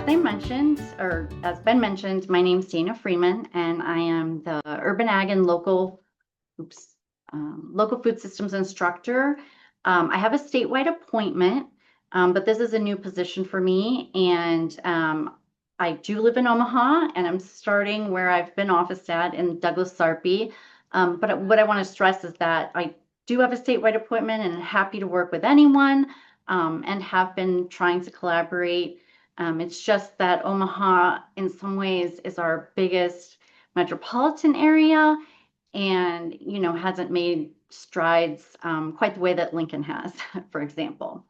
I mentioned, or as Ben mentioned, my name's Dana Freeman, and I am the Urban Ag and Local Food Systems Instructor. I have a statewide appointment, but this is a new position for me, and I do live in Omaha, and I'm starting where I've been officed at in Douglas Sarpy. But what I want to stress is that I do have a statewide appointment and I'm happy to work with anyone, and have been trying to collaborate. It's just that Omaha, in some ways, is our biggest metropolitan area and, hasn't made strides quite the way that Lincoln has, for example.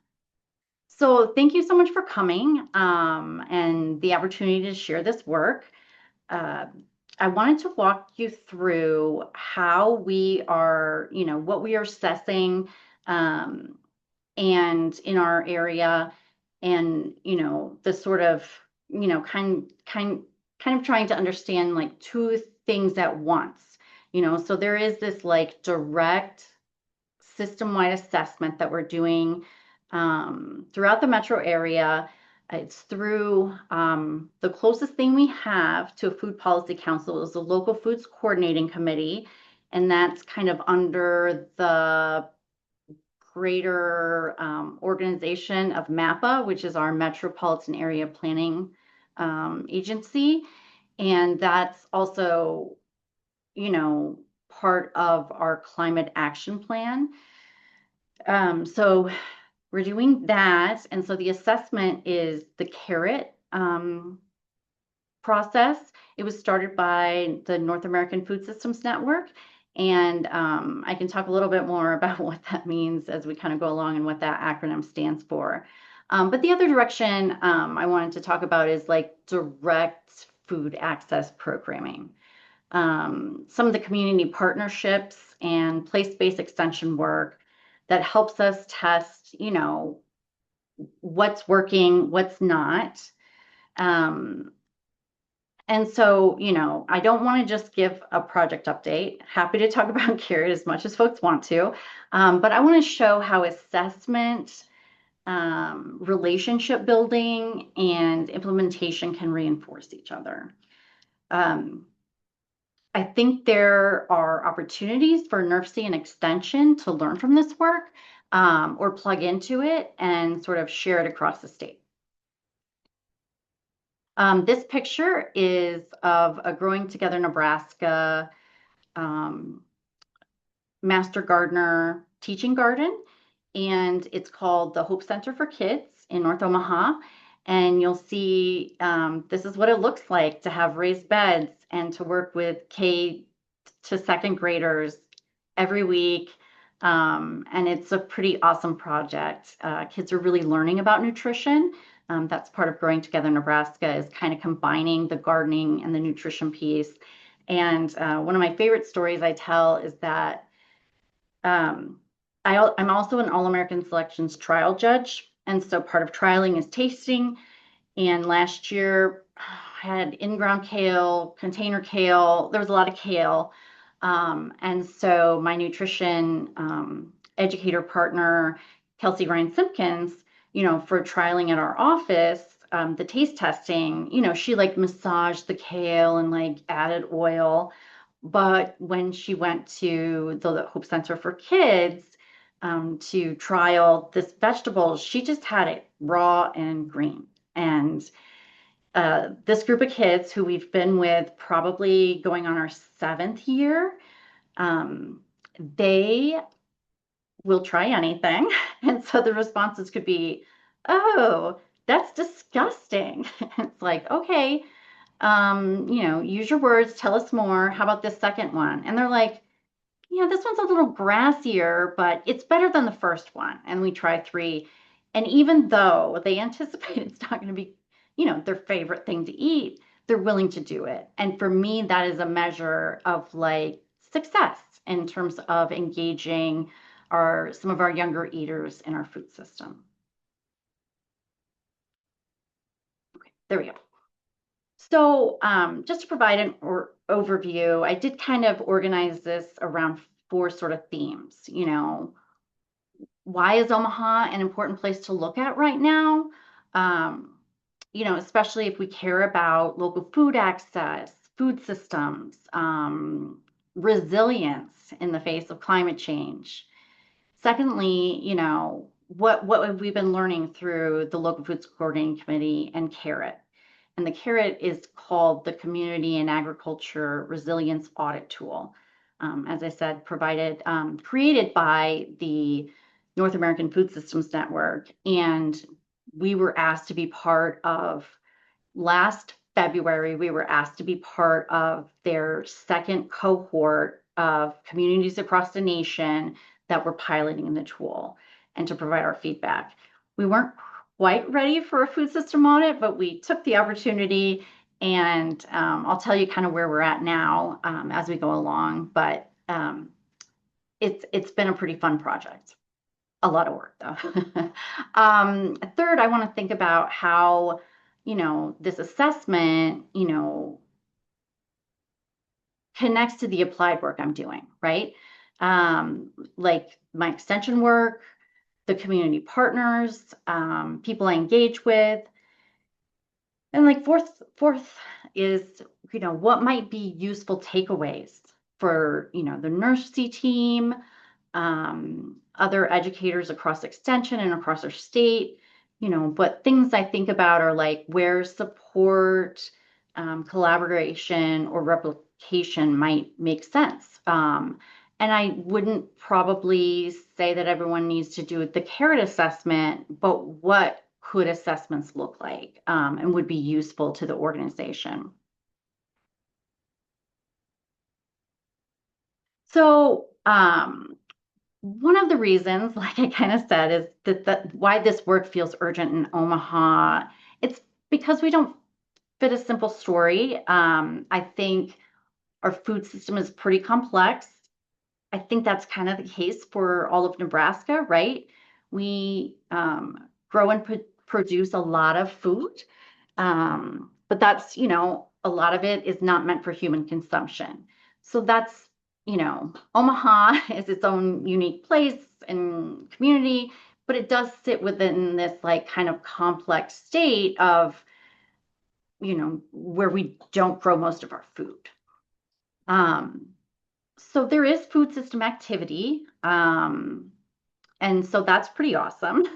So thank you so much for coming and the opportunity to share this work. Uh, I wanted to walk you through how we are, what we are assessing and in our area, and the sort of kind of trying to understand like two things at once. So there is this like direct system-wide assessment that we're doing throughout the metro area. It's through the closest thing we have to a food policy council is the local foods coordinating committee, and that's kind of under the greater organization of MAPA, which is our Metropolitan Area Planning Agency. And that's also, part of our climate action plan. So we're doing that. And so the assessment is the Carat process. It was started by the North American Food Systems Network. And I can talk a little bit more about what that means as we kind of go along and what that acronym stands for. But the other direction I wanted to talk about is like direct food access programming. Some of the community partnerships and place-based extension work that helps us test, what's working, what's not. And so, I don't want to just give a project update. Happy to talk about Carat as much as folks want to, but I want to show how assessment, relationship building, and implementation can reinforce each other. I think there are opportunities for NERFSI and Extension to learn from this work or plug into it and sort of share it across the state. This picture is of a Growing Together Nebraska Master Gardener teaching garden, and it's called the Hope Center for Kids in North Omaha. And you'll see this is what it looks like to have raised beds and to work with K to second graders every week. And it's a pretty awesome project. Kids are really learning about nutrition. That's part of Growing Together Nebraska, is kind of combining the gardening and the nutrition piece. And one of my favorite stories I tell is that I'm also an All-American Selections trial judge. And so part of trialing is tasting. And last year I had in-ground kale, container kale. There was a lot of kale. And so my nutrition educator partner, Kelsey Ryan Simpkins, for trialing at our office, the taste testing, she like massaged the kale and like added oil. But when she went to the Hope Center for Kids to trial this vegetable, she just had it raw and green. And this group of kids who we've been with probably going on our 7th year, they will try anything. And so the responses could be, oh, that's disgusting. It's like, okay, use your words, tell us more. How about this second one? And they're like, yeah, this one's a little grassier, but it's better than the first one. And we try 3. And even though they anticipate it's not going to be, their favorite thing to eat, they're willing to do it. And for me, that is a measure of like success in terms of engaging some of our younger eaters in our food system. Okay, there we go. So just to provide an overview, I did kind of organize this around 4 sort of themes. Why is Omaha an important place to look at right now? especially if we care about local food access, food systems, resilience in the face of climate change. Secondly, what have we been learning through the Local Foods Coordinating Committee and Carat? And the Carat is called the Community and Agriculture Resilience Audit Tool. As I said, created by the North American Food Systems Network. And we were asked to be part of, last February, we were asked to be part of their second cohort of communities across the nation that were piloting the tool and to provide our feedback. We weren't quite ready for a food system audit, but we took the opportunity, and I'll tell you kind of where we're at now as we go along, but it's been a pretty fun project. A lot of work though. Third, I want to think about how, this assessment, connects to the applied work I'm doing, right? Like my extension work, the community partners, people I engage with. And like fourth is, what might be useful takeaways for, the NERFSI team, other educators across extension and across our state. But things I think about are like where support, collaboration, or replication might make sense. And I wouldn't probably say that everyone needs to do the Carat assessment, but what could assessments look like and would be useful to the organization? So one of the reasons, like I kind of said, is that why this work feels urgent in Omaha. It's because we don't fit a simple story. I think our food system is pretty complex. I think that's kind of the case for all of Nebraska, right? We grow and produce a lot of food, but that's, a lot of it is not meant for human consumption. So that's, Omaha is its own unique place and community, but it does sit within this like kind of complex state of, where we don't grow most of our food. So there is food system activity, and so that's pretty awesome.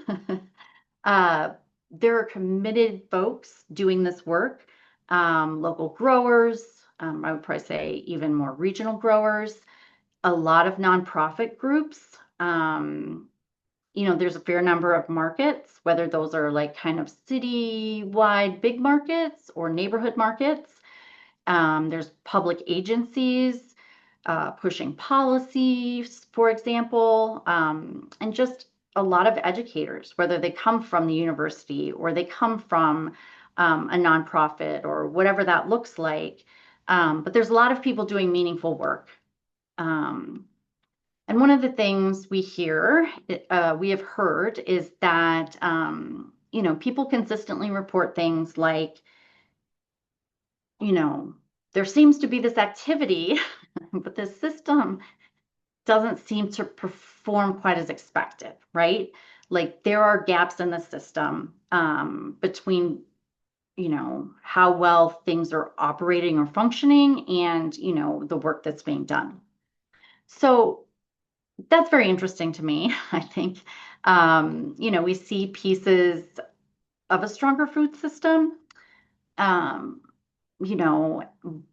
There are committed folks doing this work, local growers, I would probably say even more regional growers, a lot of nonprofit groups. There's a fair number of markets, whether those are like kind of city-wide big markets or neighborhood markets. There's public agencies pushing policies, for example, and just a lot of educators, whether they come from the university or they come from a nonprofit or whatever that looks like. But there's a lot of people doing meaningful work. And one of the things we have heard is that, people consistently report things like, there seems to be this activity, but the system doesn't seem to perform quite as expected, right? Like there are gaps in the system between, how well things are operating or functioning and, the work that's being done. So that's very interesting to me. I think, we see pieces of a stronger food system,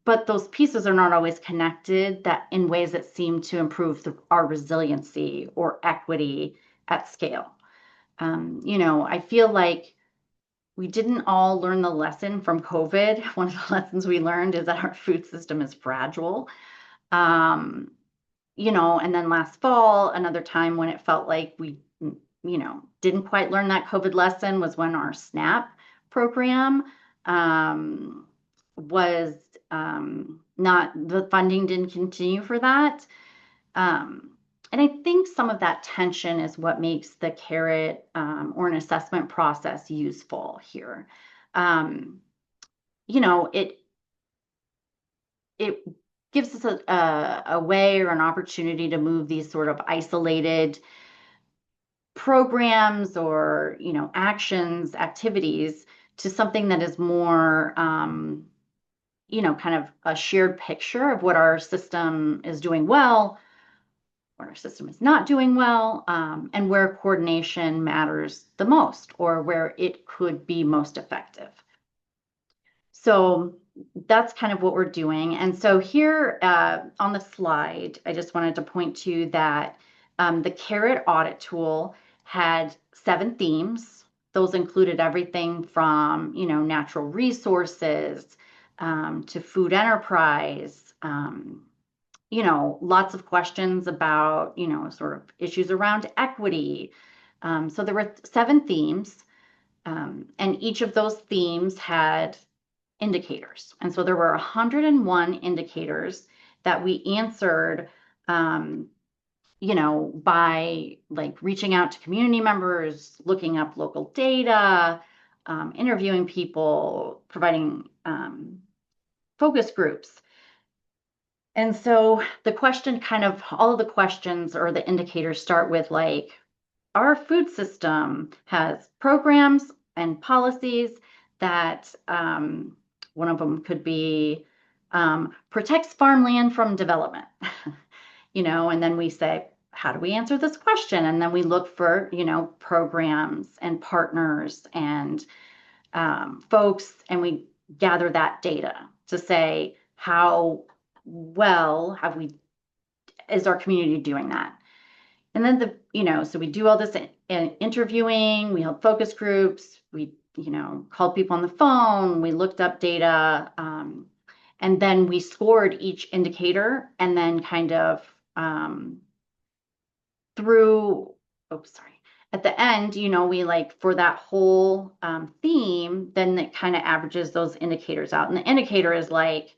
but those pieces are not always connected that in ways that seem to improve our resiliency or equity at scale. I feel like we didn't all learn the lesson from COVID. One of the lessons we learned is that our food system is fragile. And then last fall, another time when it felt like we, didn't quite learn that COVID lesson was when our SNAP program was not, the funding didn't continue for that. And I think some of that tension is what makes the Carat or an assessment process useful here. It gives us a way or an opportunity to move these sort of isolated programs or actions, activities to something that is more, kind of a shared picture of what our system is doing well, what our system is not doing well, and where coordination matters the most or where it could be most effective. So that's kind of what we're doing. And so here on the slide, I just wanted to point to that the Carat audit tool had 7 themes. Those included everything from, natural resources to food enterprise, lots of questions about, sort of issues around equity. So there were 7 themes, and each of those themes had indicators. And so there were 101 indicators that we answered, by like reaching out to community members, looking up local data, interviewing people, providing focus groups. And so the question all of the questions or the indicators start with like, our food system has programs and policies that one of them could be protects farmland from development, and then we say, how do we answer this question? And then we look for, programs and partners and folks, and we gather that data to say, how well is our community doing that? And then so we do all this interviewing, we held focus groups, we, called people on the phone, we looked up data, and then we scored each indicator, and then kind of at the end, we like for that whole theme, then it kind of averages those indicators out. And the indicator is like,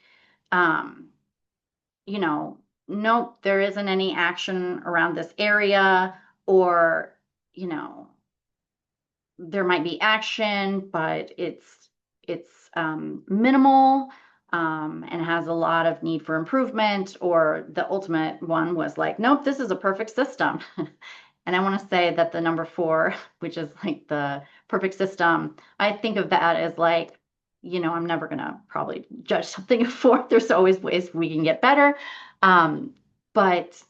nope, there isn't any action around this area, or, there might be action, but it's minimal, and has a lot of need for improvement. Or the ultimate one was like, nope, this is a perfect system. And I want to say that the number 4, which is like the perfect system, I think of that as like, I'm never going to probably judge something a 4. There's always ways we can get better. But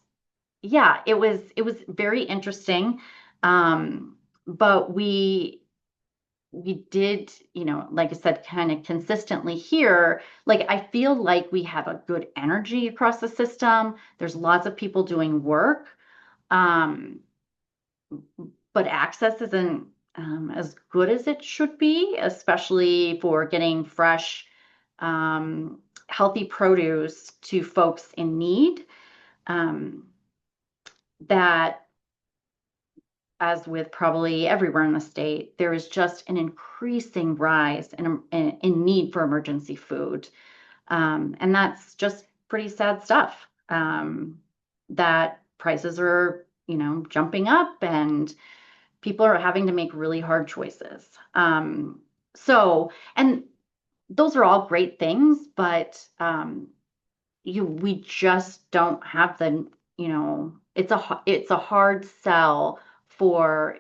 yeah, it was very interesting. But we did, like I said, kind of consistently here, like I feel like we have a good energy across the system. There's lots of people doing work. But access isn't as good as it should be, especially for getting fresh, healthy produce to folks in need. That, as with probably everywhere in the state, there is just an increasing rise in need for emergency food. And that's just pretty sad stuff, that prices are, jumping up, and people are having to make really hard choices. And those are all great things, but we just don't have the, it's a hard sell for,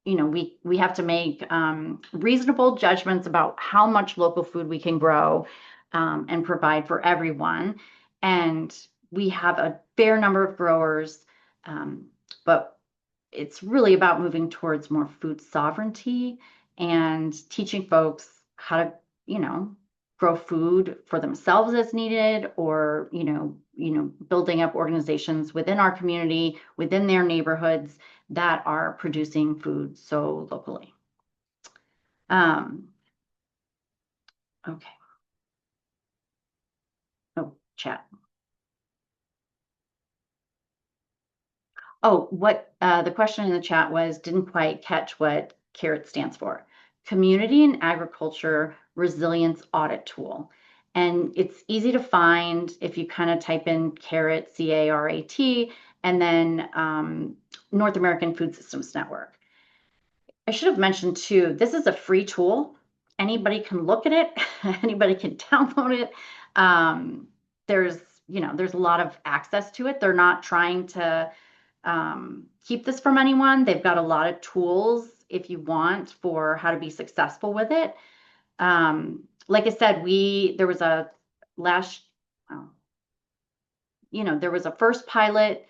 we have to make reasonable judgments about how much local food we can grow and provide for everyone. And we have a fair number of growers, but it's really about moving towards more food sovereignty and teaching folks how to, grow food for themselves as needed, or, building up organizations within our community, within their neighborhoods, that are producing food so locally. Okay. Oh, chat. Oh, what the question in the chat was, didn't quite catch what CARAT stands for. Community and Agriculture Resilience Audit Tool. And it's easy to find if you kind of type in CARAT, C-A-R-A-T, and then North American Food Systems Network. I should have mentioned too, this is a free tool. Anybody can look at it. Anybody can download it. There's a lot of access to it. They're not trying to keep this from anyone. They've got a lot of tools if you want for how to be successful with it. Like I said, there was a last, there was a first pilot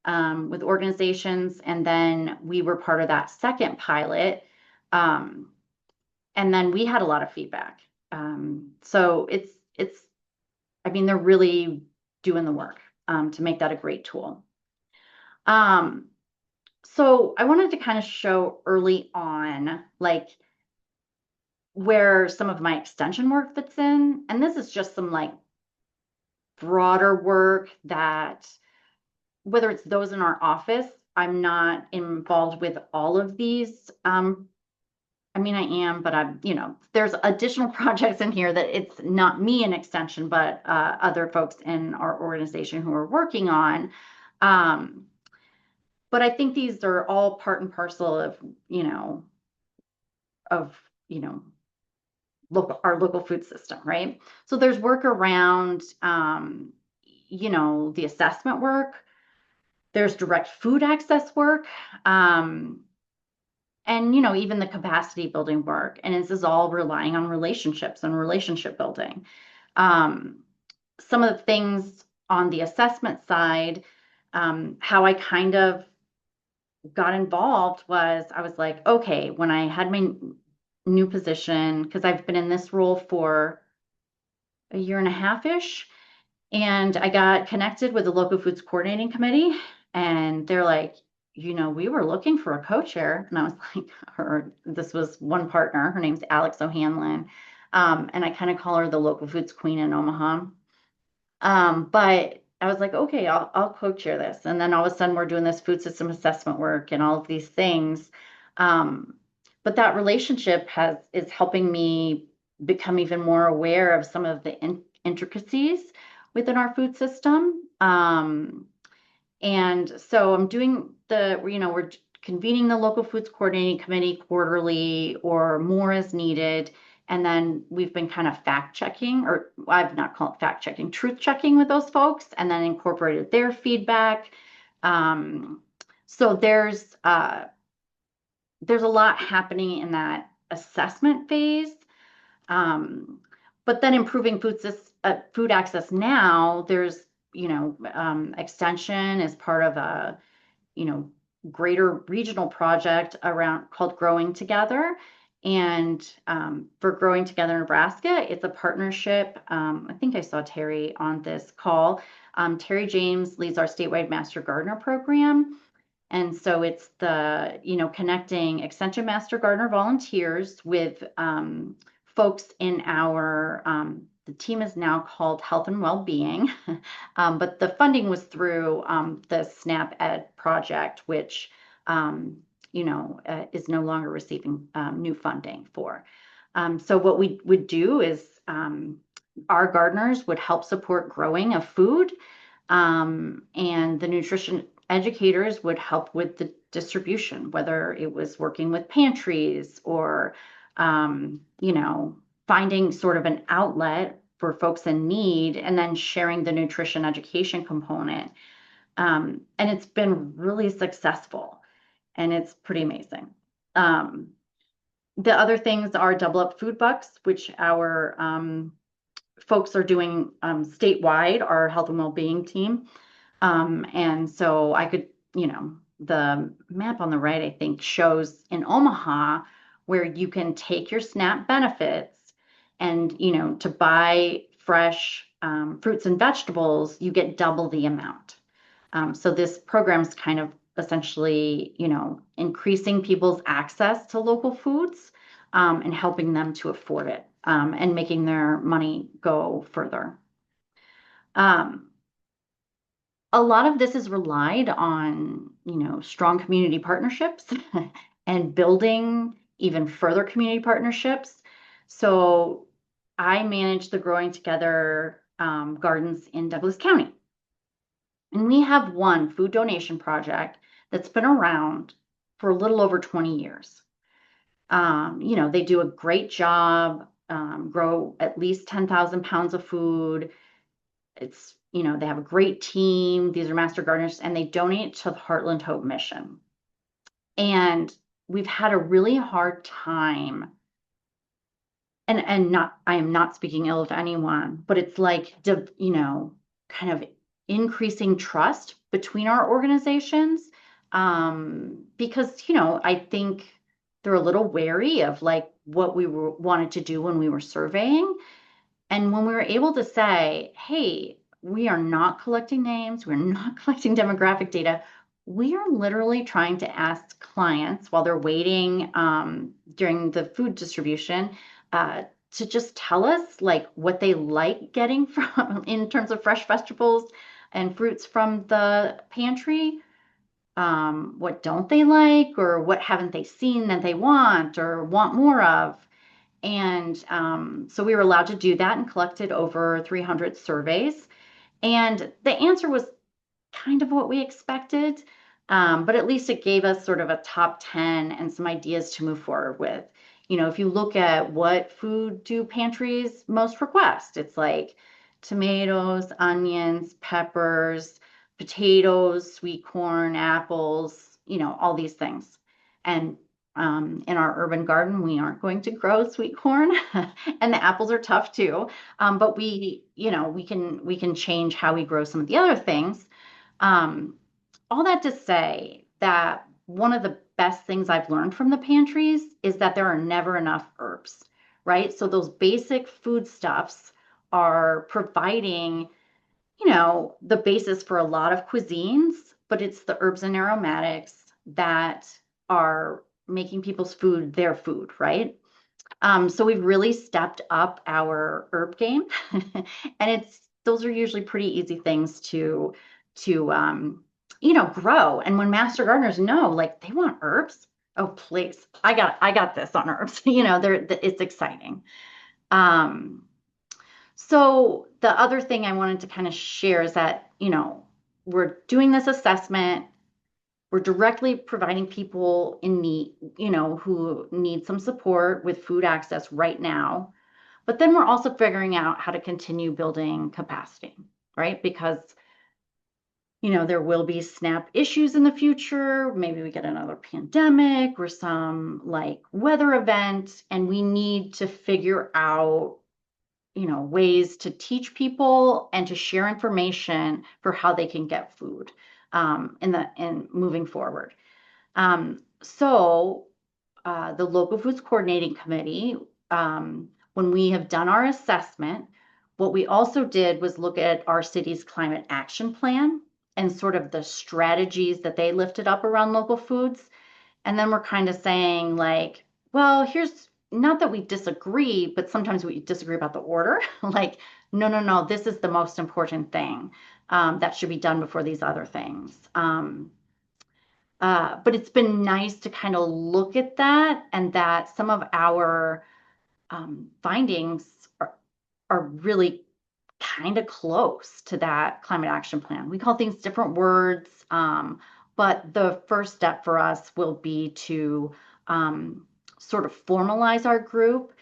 with organizations, and then we were part of that second pilot. And then we had a lot of feedback. So I mean, they're really doing the work to make that a great tool. So I wanted to kind of show early on, like, where some of my extension work fits in. And this is just some like broader work that, whether it's those in our office, I'm not involved with all of these. I mean, I am, but there's additional projects in here that it's not me in extension, but other folks in our organization who are working on. But I think these are all part and parcel of, our local food system, right? So there's work around, the assessment work. There's direct food access work. And, even the capacity building work. And this is all relying on relationships and relationship building. Some of the things on the assessment side, how I kind of got involved was, I was like, okay, when I had my new position, because I've been in this role for a year and a half-ish, and I got connected with the local foods coordinating committee, and they're like, we were looking for a co-chair. And I was like, this was one partner, her name's Alex O'Hanlon. And I kind of call her the local foods queen in Omaha. But I was like, okay, I'll co-chair this. And then all of a sudden we're doing this food system assessment work and all of these things. But that relationship is helping me become even more aware of some of the intricacies within our food system. And so I'm doing we're convening the local foods coordinating committee quarterly or more as needed. And then we've been kind of fact checking, or I've not called it fact checking, truth checking with those folks, and then incorporated their feedback. So there's a lot happening in that assessment phase. But then improving food access now, there's, extension is part of a, greater regional project called Growing Together. And for Growing Together Nebraska, it's a partnership. I think I saw Terry on this call. Terry James leads our statewide Master Gardener program. And so it's the, connecting Extension Master Gardener volunteers with folks in the team is now called Health and Wellbeing, but the funding was through the SNAP Ed project, which, is no longer receiving new funding for. So what we would do is our gardeners would help support growing of food, and the nutrition educators would help with the distribution, whether it was working with pantries or, finding sort of an outlet for folks in need, and then sharing the nutrition education component. And it's been really successful, and it's pretty amazing. The other things are Double Up Food Bucks, which our folks are doing statewide, our health and wellbeing team. And so I could, the map on the right, I think, shows in Omaha where you can take your SNAP benefits and, to buy fresh fruits and vegetables, you get double the amount. So this program is kind of essentially, increasing people's access to local foods and helping them to afford it and making their money go further. A lot of this is relied on, strong community partnerships and building even further community partnerships. So I manage the Growing Together gardens in Douglas County. And we have one food donation project that's been around for a little over 20 years. They do a great job, grow at least 10,000 pounds of food. It's, they have a great team. These are master gardeners, and they donate to the Heartland Hope Mission. And we've had a really hard time, and not, I am not speaking ill of anyone, but it's like, kind of increasing trust between our organizations. Because, I think they're a little wary of like what we wanted to do when we were surveying. And when we were able to say, hey, we are not collecting names, we're not collecting demographic data, we are literally trying to ask clients while they're waiting during the food distribution uh, to just tell us like what they like getting from in terms of fresh vegetables and fruits from the pantry. What don't they like, or what haven't they seen that they want or want more of? And so we were allowed to do that and collected over 300 surveys. And the answer was kind of what we expected, but at least it gave us sort of a top 10 and some ideas to move forward with. If you look at what food do pantries most request, it's like tomatoes, onions, peppers, potatoes, sweet corn, apples, all these things. And in our urban garden, we aren't going to grow sweet corn, and the apples are tough too. But we can change how we grow some of the other things. um, all that to say that one of the best things I've learned from the pantries is that there are never enough herbs, right? So those basic foodstuffs are providing, the basis for a lot of cuisines, but it's the herbs and aromatics that are making people's food their food, right? So we've really stepped up our herb game, and those are usually pretty easy things to grow. And when master gardeners know, like they want herbs, oh please, I got this on herbs. It's exciting. Um, so the other thing I wanted to kind of share is that we're doing this assessment. We're directly providing people in need, who need some support with food access right now. But then we're also figuring out how to continue building capacity, right? Because, there will be SNAP issues in the future. Maybe we get another pandemic or some like weather event, and we need to figure out, ways to teach people and to share information for how they can get food in moving forward. So the Local Foods Coordinating Committee, when we have done our assessment, what we also did was look at our city's climate action plan and sort of the strategies that they lifted up around local foods. And then we're kind of saying like, well, here's not that we disagree, but sometimes we disagree about the order. Like, no, no, no, this is the most important thing that should be done before these other things. But it's been nice to kind of look at that, and that some of our findings are really kind of close to that climate action plan. We call things different words, but the first step for us will be to sort of formalize our group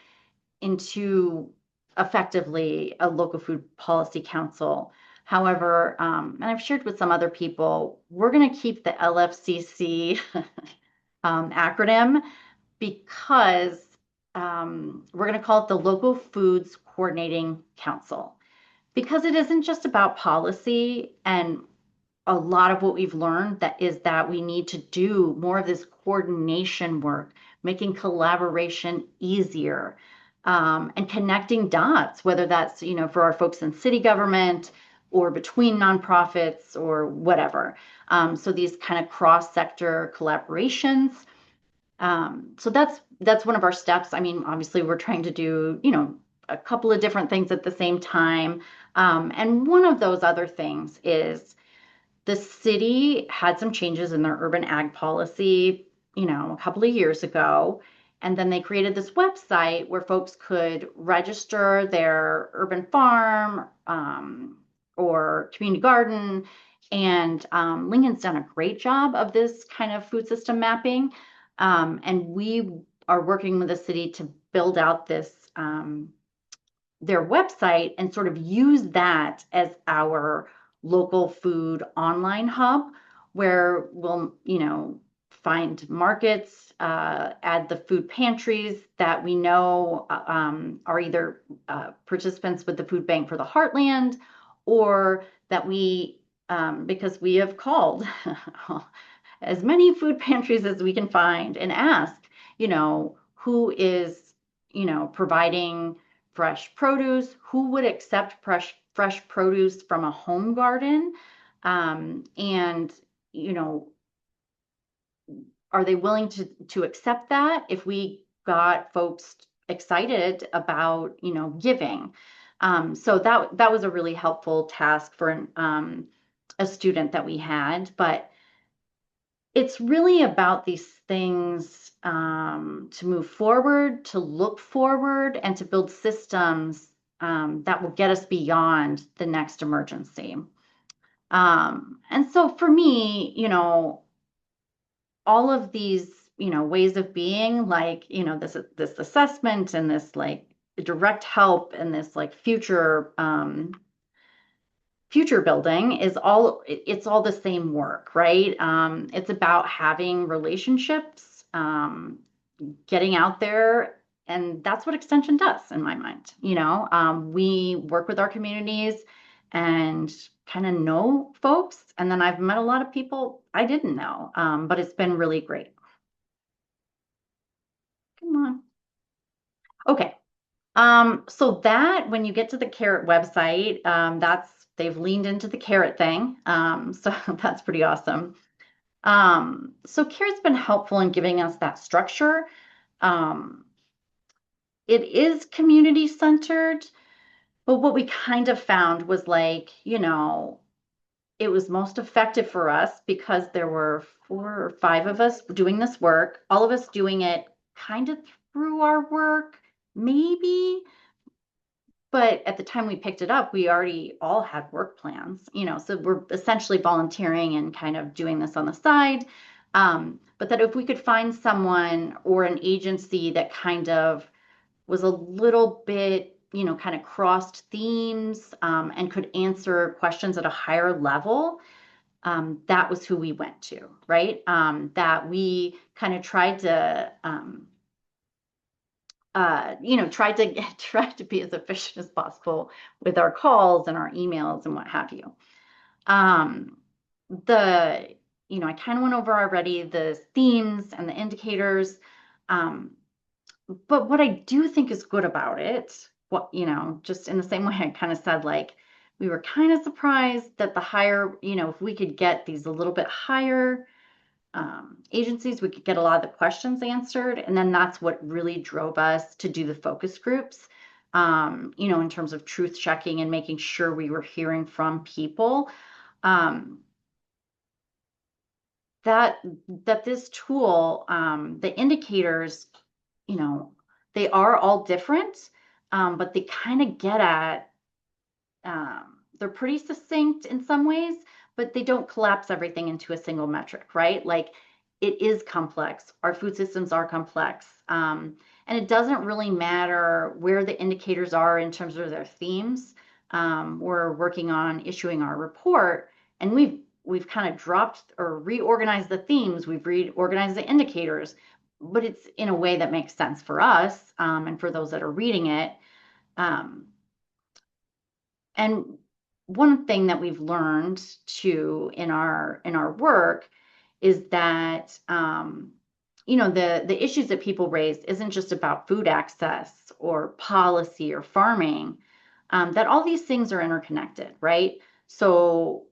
into effectively a local food policy council. However, and I've shared with some other people, we're going to keep the LFCC acronym because we're going to call it the Local Foods Coordinating Council, because it isn't just about policy. And a lot of what we've learned that we need to do more of this coordination work, making collaboration easier, and connecting dots, whether that's, for our folks in city government or between nonprofits or whatever. So these kind of cross-sector collaborations. So that's one of our steps. I mean, obviously we're trying to do, a couple of different things at the same time. And one of those other things is the city had some changes in their urban ag policy, a couple of years ago. And then they created this website where folks could register their urban farm or community garden. And Lincoln's done a great job of this kind of food system mapping. And we are working with the city to build out their website and sort of use that as our local food online hub, where we'll, find markets, add the food pantries that we know are either participants with the food bank for the Heartland, or that we, because we have called as many food pantries as we can find and ask, who is, providing fresh produce, who would accept fresh produce from a home garden, and, are they willing to accept that if we got folks excited about, giving? So that was a really helpful task for a student that we had, but it's really about these things, to move forward, to look forward, and to build systems that will get us beyond the next emergency. And so for me, all of these, ways of being, like, this assessment and this like direct help and this like future building it's all the same work, right? It's about having relationships, getting out there, and that's what Extension does in my mind. We work with our communities and kind of know folks, and then I've met a lot of people I didn't know, but it's been really great. Come on. Okay. So that when you get to the Carat website, they've leaned into the Carat thing. So that's pretty awesome. So Carat's been helpful in giving us that structure. It is community centered, but what we kind of found was like, it was most effective for us because there were 4 or 5 of us doing this work, all of us doing it kind of through our work, maybe. But at the time we picked it up, we already all had work plans, so we're essentially volunteering and kind of doing this on the side. But that if we could find someone or an agency that kind of was a little bit, kind of crossed themes, and could answer questions at a higher level, that was who we went to, right? That we kind of tried to, tried to be as efficient as possible with our calls and our emails and what have you. I kind of went over already the themes and the indicators. But what I do think is good about it, just in the same way I kind of said, like, we were kind of surprised that the higher, if we could get these a little bit higher agencies, we could get a lot of the questions answered. And then that's what really drove us to do the focus groups, in terms of truth checking and making sure we were hearing from people. That this tool, the indicators, they are all different, but they kind of get at, they're pretty succinct in some ways, but they don't collapse everything into a single metric, right? Like, it is complex. Our food systems are complex. And it doesn't really matter where the indicators are in terms of their themes. We're working on issuing our report, and we've kind of dropped or reorganized the themes. We've reorganized the indicators, but it's in a way that makes sense for us, and for those that are reading it. And one thing that we've learned too in our work is that, the issues that people raise isn't just about food access or policy or farming, that all these things are interconnected, right? So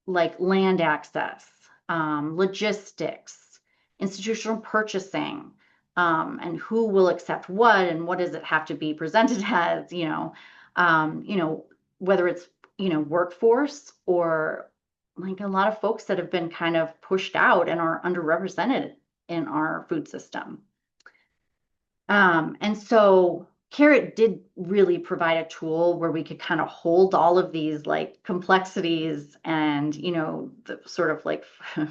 like land access, logistics, institutional purchasing, and who will accept what, and what does it have to be presented as, whether it's, workforce, or like a lot of folks that have been kind of pushed out and are underrepresented in our food system. And so Carat did really provide a tool where we could kind of hold all of these like complexities and, the sort of like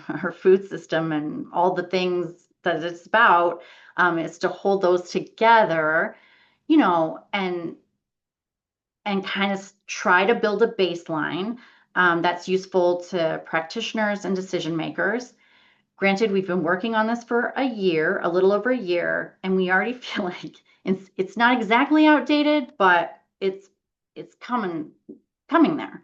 our food system and all the things that it's about, is to hold those together, and kind of try to build a baseline, that's useful to practitioners and decision makers. Granted, we've been working on this for a year, a little over a year, and we already feel like it's not exactly outdated, but it's coming there.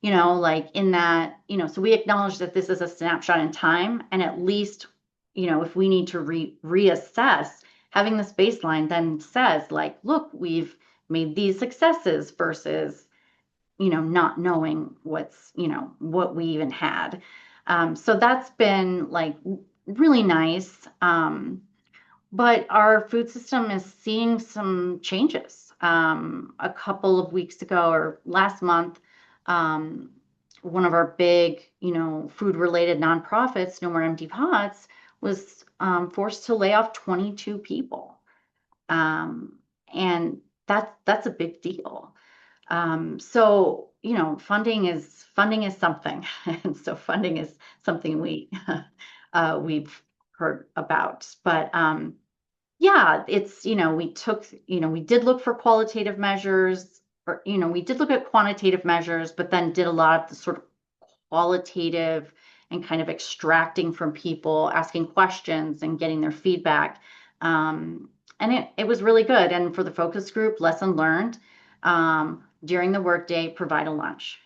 Like in that, so we acknowledge that this is a snapshot in time, and at least, if we need to reassess, having this baseline then says like, look, we've made these successes versus, not knowing what we even had. So that's been like really nice. But our food system is seeing some changes. A couple of weeks ago or last month, um, one of our big, food related nonprofits, No More Empty Pots, was forced to lay off 22 people. Um, and that's a big deal. So, funding is something. And so funding is something we've heard about. But yeah, it's, we did look for qualitative measures, or, we did look at quantitative measures, but then did a lot of the sort of qualitative and kind of extracting from people, asking questions and getting their feedback. And it was really good. And for the focus group, lesson learned, during the workday, provide a lunch.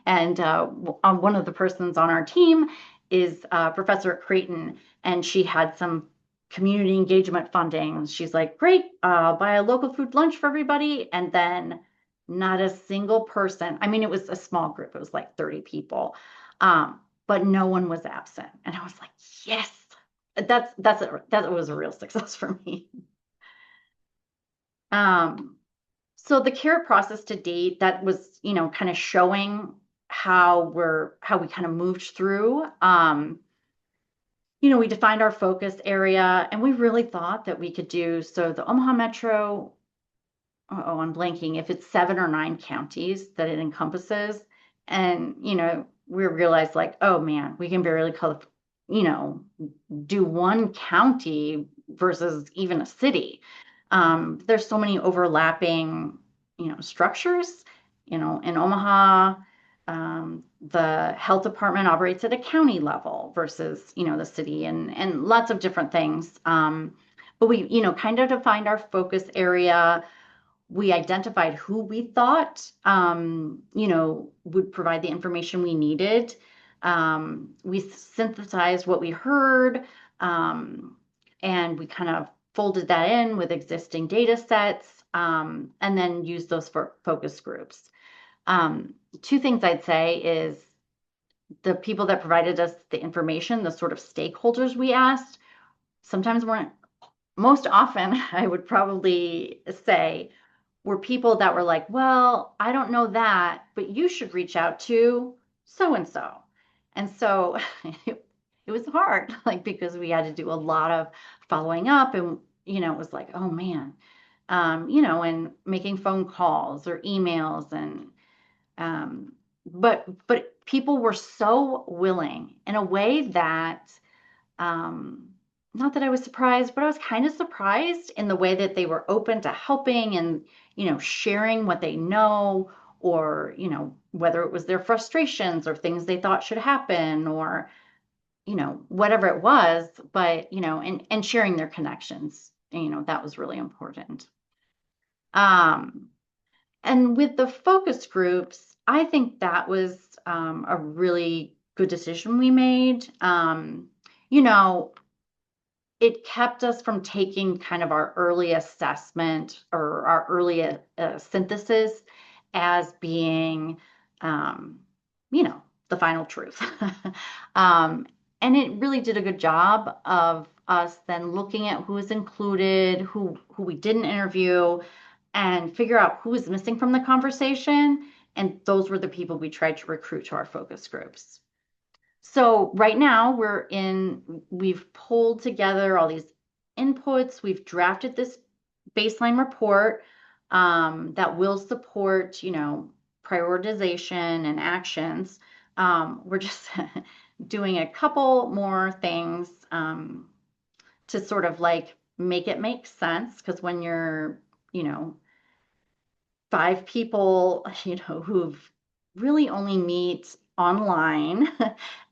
And one of the persons on our team is Professor at Creighton, and she had some community engagement funding. She's like, great, buy a local food lunch for everybody. And then not a single person, I mean, it was a small group, it was like 30 people, but no one was absent. And I was like, yes, that was a real success for me. So the Carat process to date, that was, kind of showing how we kind of moved through. We defined our focus area, and we really thought that we could do, so the Omaha Metro, I'm blanking, if it's 7 or 9 counties that it encompasses. And, we realized like, oh man, we can barely do one county versus even a city. There's so many overlapping, structures, in Omaha. The health department operates at a county level versus, the city, and lots of different things. But we, kind of defined our focus area. We identified who we thought, would provide the information we needed. We synthesized what we heard, and we kind of folded that in with existing data sets, and then used those for focus groups. Two things I'd say is the people that provided us the information, the sort of stakeholders we asked, sometimes weren't, most often, I would probably say, were people that were like, well, I don't know that, but you should reach out to so and so. And so it was hard, like, because we had to do a lot of following up, and, it was like, oh man, and making phone calls or emails, and but people were so willing in a way that, not that I was surprised, but I was kind of surprised in the way that they were open to helping and, sharing what they know, or, whether it was their frustrations or things they thought should happen, or, whatever it was, but, and sharing their connections, that was really important. And with the focus groups, I think that was a really good decision we made. You know, it kept us from taking kind of our early assessment or our early synthesis as being, um, the final truth. And it really did a good job of us then looking at who was included, who we didn't interview, and figure out who was missing from the conversation. And those were the people we tried to recruit to our focus groups. So right now we've pulled together all these inputs. We've drafted this baseline report that will support, prioritization and actions. We're just doing a couple more things to sort of like make it make sense, because when you're, 5 people, who've really only meet online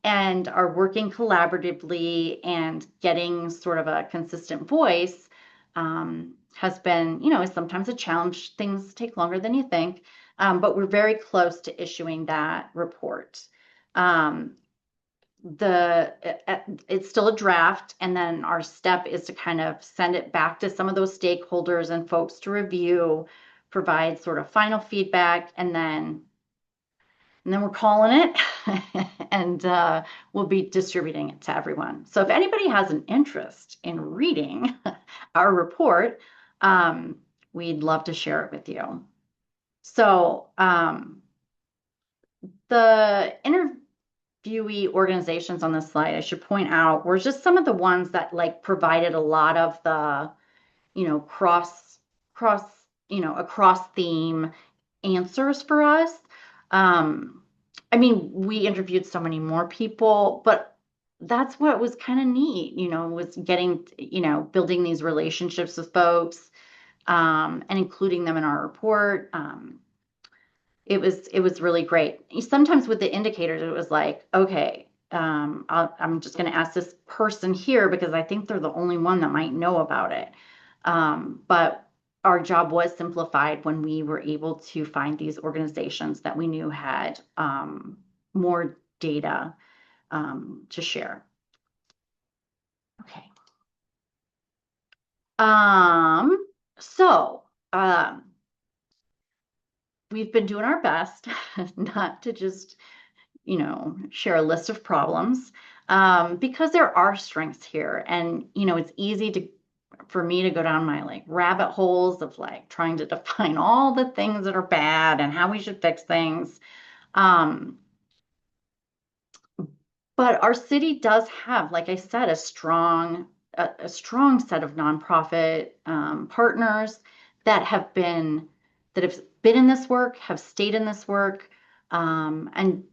and are working collaboratively and getting sort of a consistent voice has been, sometimes a challenge. Things take longer than you think, but we're very close to issuing that report. Um, it's still a draft, and then our step is to kind of send it back to some of those stakeholders and folks to review, provide sort of final feedback, and then we're calling it and we'll be distributing it to everyone. So if anybody has an interest in reading our report, we'd love to share it with you. So the interviewee organizations on this slide, I should point out, were just some of the ones that like provided a lot of the, cross, across theme answers for us. I mean, we interviewed so many more people, but that's what was kind of neat, was getting, building these relationships with folks, and including them in our report. It was really great. Sometimes with the indicators, it was like, okay, I'm just going to ask this person here because I think they're the only one that might know about it. But our job was simplified when we were able to find these organizations that we knew had more data to share. Okay. So we've been doing our best not to just, share a list of problems, because there are strengths here. And, it's easy for me to go down my like rabbit holes of like trying to define all the things that are bad and how we should fix things. But our city does have, like I said, a strong set of nonprofit partners that have been in this work, have stayed in this work, and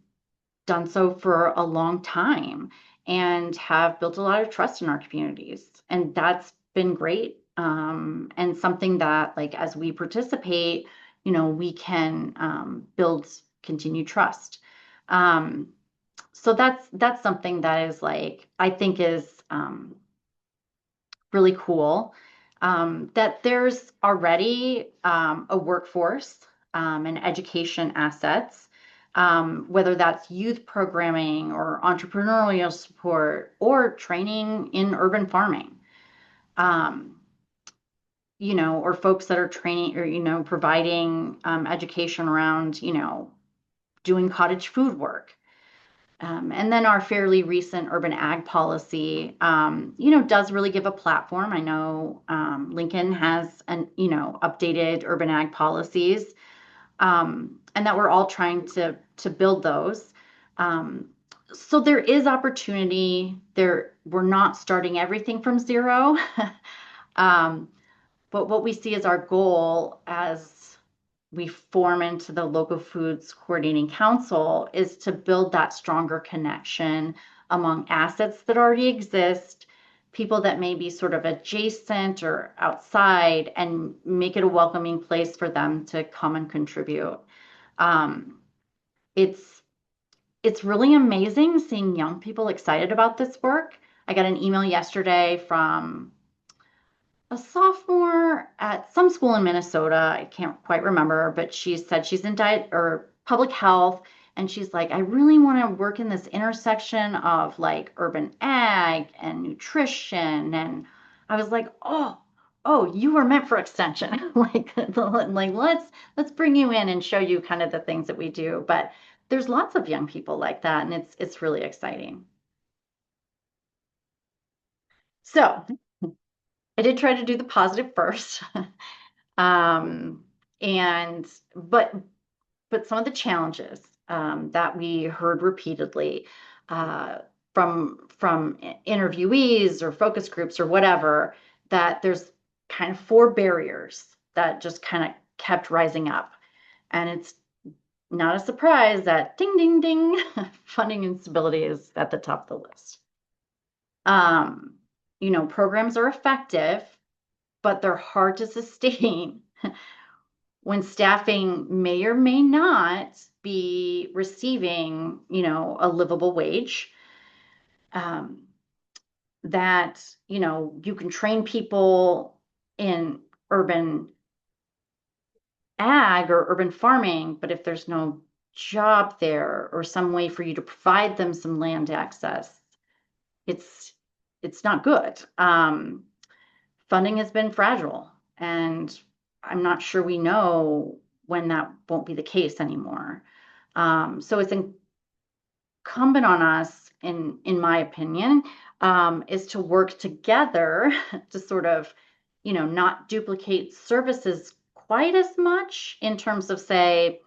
done so for a long time, and have built a lot of trust in our communities. And that's been great. And something that, like, as we participate, we can build continued trust. So that's something that is like, I think is really cool, that there's already a workforce and education assets, whether that's youth programming or entrepreneurial support or training in urban farming, or folks that are training or, providing education around, doing cottage food work. And then our fairly recent urban ag policy, does really give a platform. I know Lincoln has updated urban ag policies, and that we're all trying to build those. So there is opportunity there. We're not starting everything from zero, but what we see as our goal as we form into the Local Foods Coordinating Council is to build that stronger connection among assets that already exist, people that may be sort of adjacent or outside, and make it a welcoming place for them to come and contribute. It's really amazing seeing young people excited about this work. I got an email yesterday from a sophomore at some school in Minnesota. I can't quite remember, but she said she's in diet or public health. And she's like, I really want to work in this intersection of like urban ag and nutrition. And I was like, oh, you were meant for extension. like let's bring you in and show you kind of the things that we do. But there's lots of young people like that, and it's really exciting. So I did try to do the positive first. Um, and but some of the challenges that we heard repeatedly from interviewees or focus groups or whatever, that there's kind of four barriers that just kind of kept rising up. And it's not a surprise that ding, ding, ding, funding instability is at the top of the list. Programs are effective, but they're hard to sustain. when staffing may or may not be receiving, a livable wage. Um, that, you can train people in urban ag or urban farming, but if there's no job there or some way for you to provide them some land access, it's it's not good. Funding has been fragile, and I'm not sure we know when that won't be the case anymore. So it's incumbent on us, in my opinion, is to work together to sort of, not duplicate services quite as much in terms of, say,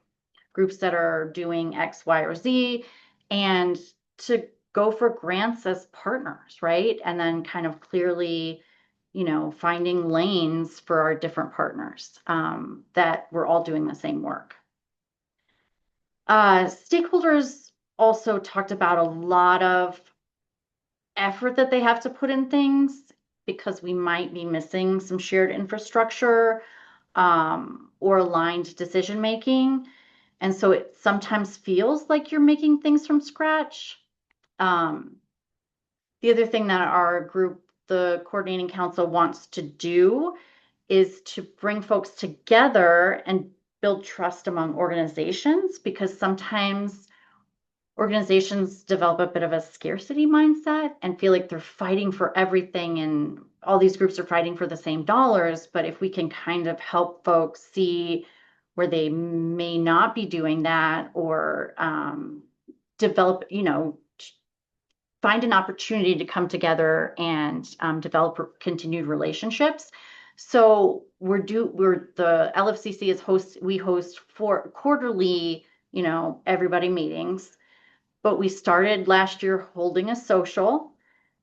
groups that are doing X, Y, or Z, and to go for grants as partners, right? And then kind of clearly, finding lanes for our different partners, that we're all doing the same work. Stakeholders also talked about a lot of effort that they have to put in things because we might be missing some shared infrastructure, or aligned decision making. And so it sometimes feels like you're making things from scratch. Um, the other thing that our group, the coordinating council, wants to do is to bring folks together and build trust among organizations, because sometimes organizations develop a bit of a scarcity mindset and feel like they're fighting for everything, and all these groups are fighting for the same dollars. But if we can kind of help folks see where they may not be doing that, or develop, find an opportunity to come together and develop continued relationships. So the LFCC we host 4 quarterly, everybody meetings, but we started last year holding a social,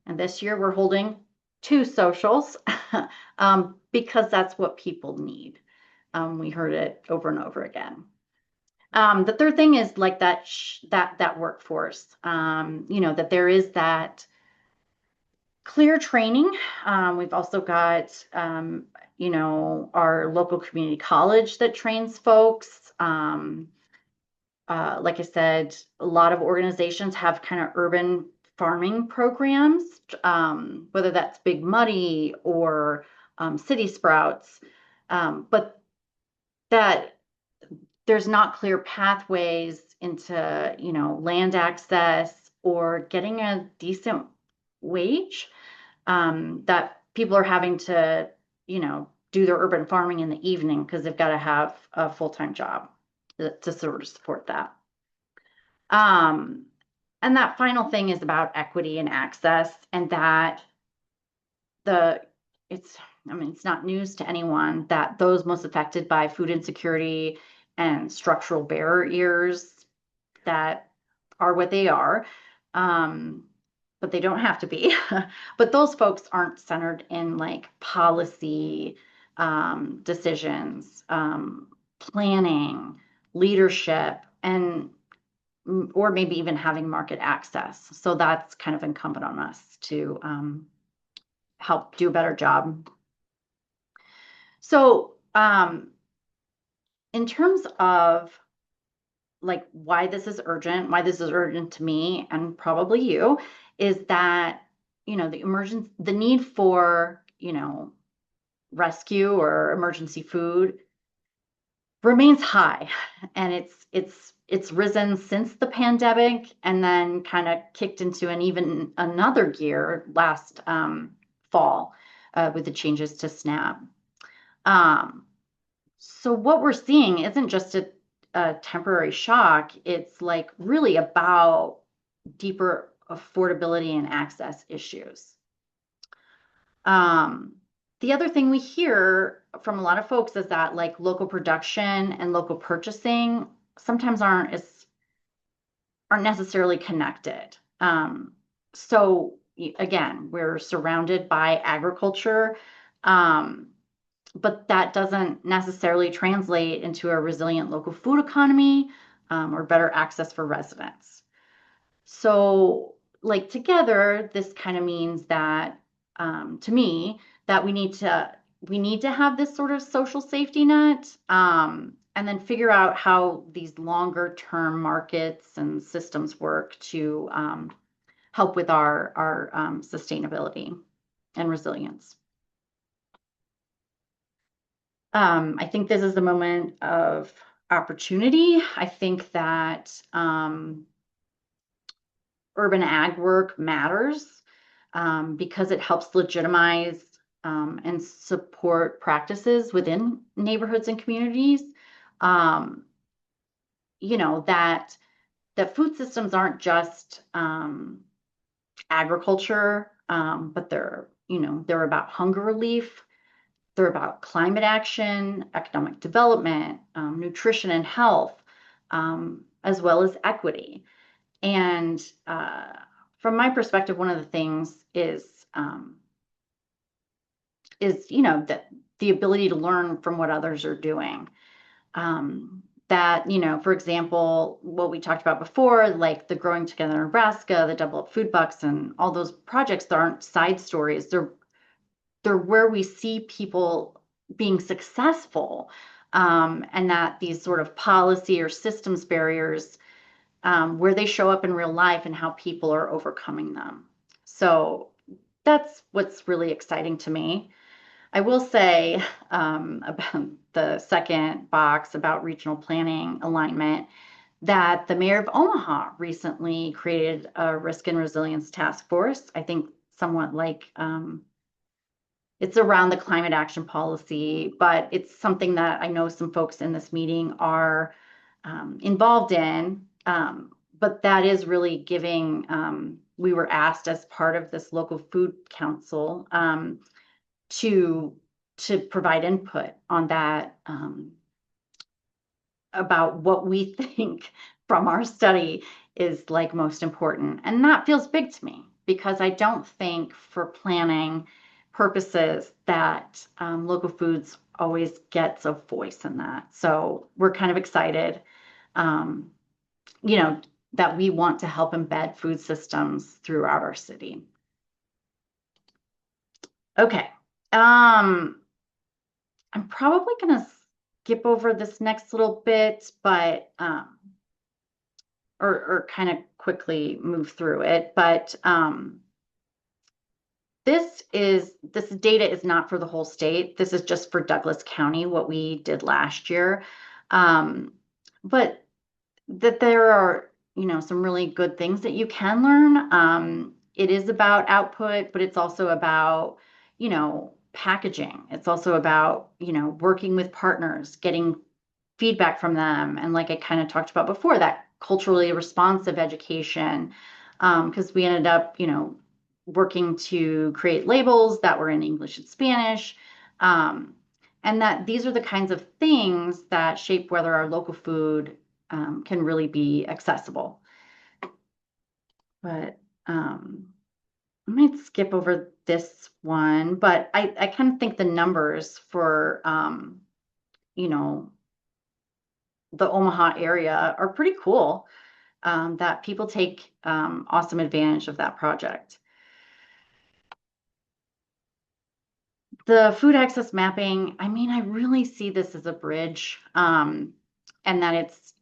and this year we're holding 2 socials, because that's what people need. We heard it over and over again. The third thing is like that workforce, that there is that clear training. We've also got, our local community college that trains folks. Like I said, a lot of organizations have kind of urban farming programs, whether that's Big Muddy or City Sprouts, but that there's not clear pathways into, land access or getting a decent wage, that people are having to, do their urban farming in the evening because they've got to have a full-time job to sort of support that. Um, and that final thing is about equity and access, and that the it's I mean, it's not news to anyone that those most affected by food insecurity and structural barriers that are what they are, but they don't have to be. But those folks aren't centered in like policy, decisions, planning, leadership, and or maybe even having market access. So that's kind of incumbent on us to help do a better job. So in terms of like why this is urgent to me and probably you, is that, the need for, rescue or emergency food remains high, and it's risen since the pandemic, and then kind of kicked into an even another gear last fall, with the changes to SNAP. So what we're seeing isn't just a temporary shock. It's like really about deeper affordability and access issues. The other thing we hear from a lot of folks is that like local production and local purchasing sometimes aren't necessarily connected. So again, we're surrounded by agriculture, but that doesn't necessarily translate into a resilient local food economy, or better access for residents. So like together, this kind of means that, to me, that we need to we need to have this sort of social safety net, and then figure out how these longer term markets and systems work to help with our sustainability and resilience. I think this is the moment of opportunity. I think that urban ag work matters because it helps legitimize and support practices within neighborhoods and communities. You know, that food systems aren't just agriculture, but they're about hunger relief. They're about climate action, economic development, nutrition and health, as well as equity. And from my perspective, one of the things is that the ability to learn from what others are doing. That, for example, what we talked about before, like the Growing Together Nebraska, the Double Up Food Bucks, and all those projects, there aren't side stories. They're where we see people being successful, and that these sort of policy or systems barriers, where they show up in real life and how people are overcoming them. So that's what's really exciting to me. I will say about the second box about regional planning alignment, that the mayor of Omaha recently created a risk and resilience task force. I think somewhat like it's around the climate action policy, but it's something that I know some folks in this meeting are involved in. But that is really giving, we were asked as part of this local food council to provide input on that, about what we think from our study is like most important. And that feels big to me because I don't think for planning purposes that local foods always gets a voice in that. So we're kind of excited, that we want to help embed food systems throughout our city. Okay. I'm probably going to skip over this next little bit, but or kind of quickly move through it. But this data is not for the whole state. This is just for Douglas County, what we did last year. But that there are, some really good things that you can learn. It is about output, but it's also about, packaging. It's also about, working with partners, getting feedback from them. And like I kind of talked about before, that culturally responsive education, because we ended up, working to create labels that were in English and Spanish. And that these are the kinds of things that shape whether our local food can really be accessible. But I might skip over this one, but I kind of think the numbers for, the Omaha area are pretty cool, that people take awesome advantage of that project. The food access mapping, I mean, I really see this as a bridge, and that it's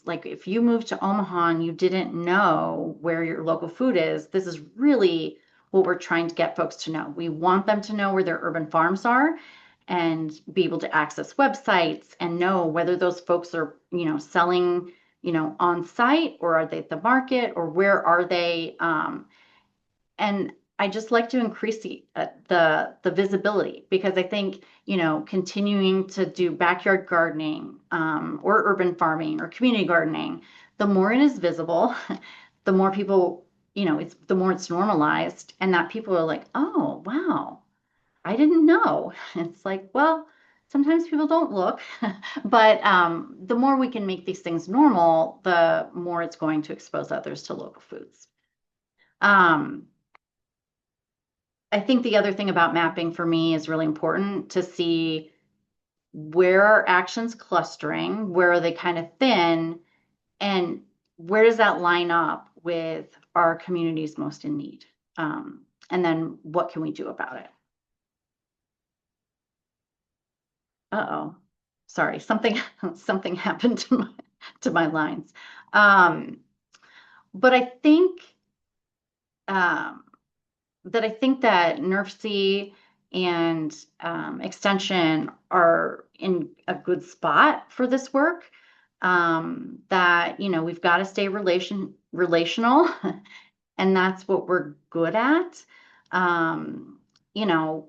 like if you moved to Omaha and you didn't know where your local food is, this is really what we're trying to get folks to know. We want them to know where their urban farms are and be able to access websites and know whether those folks are, selling, on site, or are they at the market, or where are they? And I just like to increase the visibility, because I think, continuing to do backyard gardening, or urban farming or community gardening, the more it is visible, the more people, the more it's normalized, and that people are like, oh, wow, I didn't know. It's like, well, sometimes people don't look, but the more we can make these things normal, the more it's going to expose others to local foods. I think the other thing about mapping for me is really important to see where are actions clustering, where are they kind of thin, and where does that line up with our communities most in need? And then what can we do about it? Uh-oh, sorry, something something happened to my lines. Um, but um, I think that NERFSI and Extension are in a good spot for this work. That, we've got to stay relational, and that's what we're good at. Um, you know,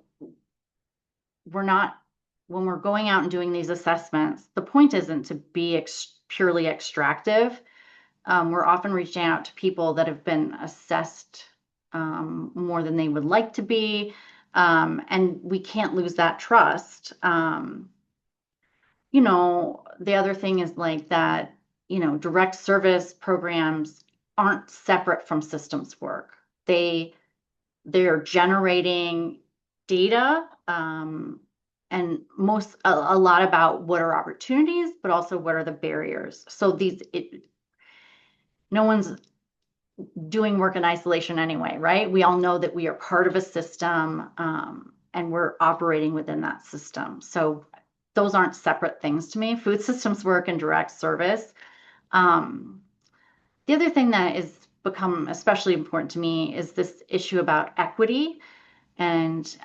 we're not, when we're going out and doing these assessments, the point isn't to be purely extractive. We're often reaching out to people that have been assessed more than they would like to be, and we can't lose that trust. The other thing is like that, direct service programs aren't separate from systems work. They're generating data, and a lot about what are opportunities, but also what are the barriers. So no one's doing work in isolation anyway, right? We all know that we are part of a system, and we're operating within that system. So those aren't separate things to me. Food systems work and direct service. Um, the other thing that has become especially important to me is this issue about equity and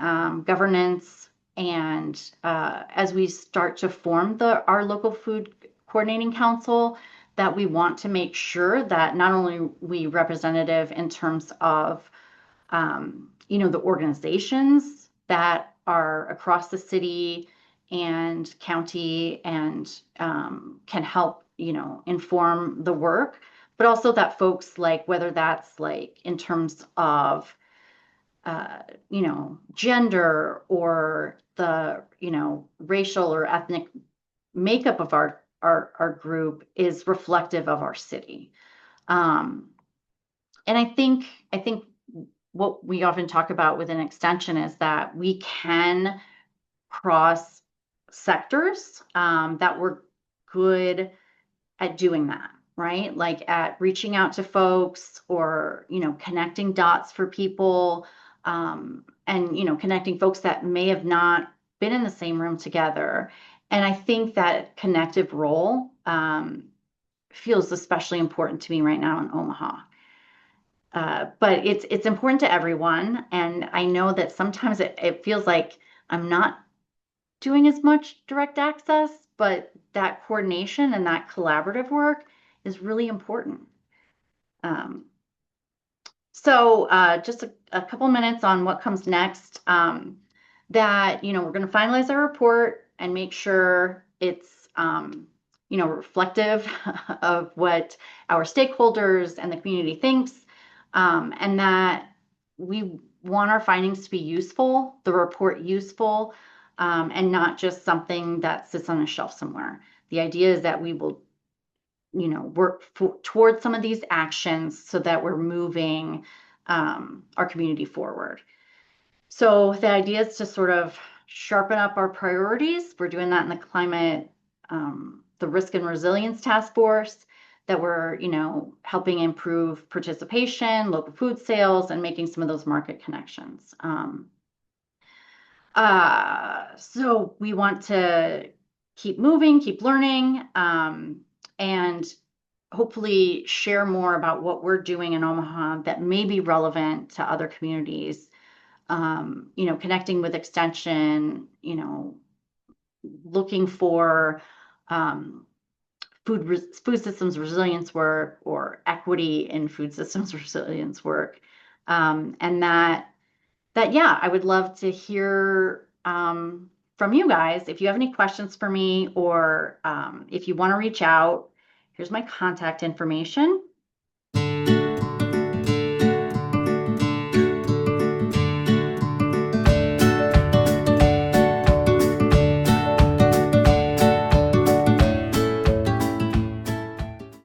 governance. And as we start to form our local food coordinating council, that we want to make sure that not only we representative in terms of the organizations that are across the city and county and can help inform the work, but also that folks, like, whether that's like in terms of gender or the, racial or ethnic makeup of our group is reflective of our city. And I think what we often talk about with an extension is that we can cross sectors, that we're good at doing that, right? Like at reaching out to folks, or, connecting dots for people, and, connecting folks that may have not been in the same room together. And I think that connective role feels especially important to me right now in Omaha. But it's important to everyone. And I know that sometimes it feels like I'm not doing as much direct access, but that coordination and that collaborative work is really important. Um, so just a couple minutes on what comes next. That, we're going to finalize our report and make sure it's, reflective of what our stakeholders and the community thinks, and that we want our findings to be useful, the report useful, and not just something that sits on a shelf somewhere. The idea is that we will work towards some of these actions so that we're moving our community forward. So the idea is to sort of sharpen up our priorities. We're doing that in the climate, the risk and resilience task force, that we're, helping improve participation, local food sales, and making some of those market connections. So we want to keep moving, keep learning, and hopefully share more about what we're doing in Omaha that may be relevant to other communities. Connecting with Extension, looking for food systems resilience work or equity in food systems resilience work. And yeah, I would love to hear from you guys. If you have any questions for me, or if you want to reach out, here's my contact information.